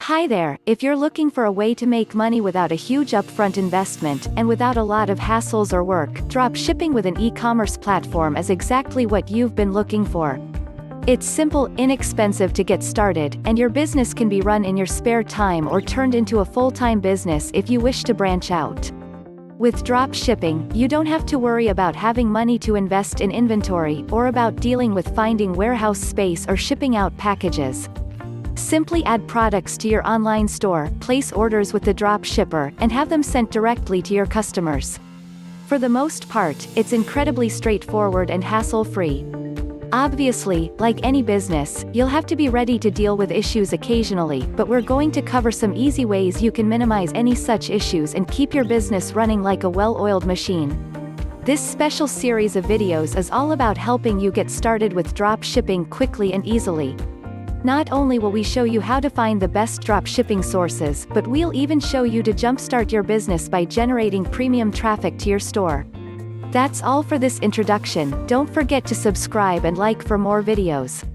Hi there, if you're looking for a way to make money without a huge upfront investment and without a lot of hassles or work, dropshipping with an e-commerce platform is exactly what you've been looking for. It's simple, inexpensive to get started, and your business can be run in your spare time or turned into a full-time business if you wish to branch out. With dropshipping, you don't have to worry about having money to invest in inventory or about dealing with finding warehouse space or shipping out packages. Simply add products to your online store, place orders with the dropshipper, and have them sent directly to your customers. For the most part, it's incredibly straightforward and hassle-free. Obviously, like any business, you'll have to be ready to deal with issues occasionally, but we're going to cover some easy ways you can minimize any such issues and keep your business running like a well-oiled machine. This special series of videos is all about helping you get started with dropshipping quickly and easily. Not only will we show you how to find the best dropshipping sources, but we'll even show you to jumpstart your business by generating premium traffic to your store. That's all for this introduction. Don't forget to subscribe and like for more videos.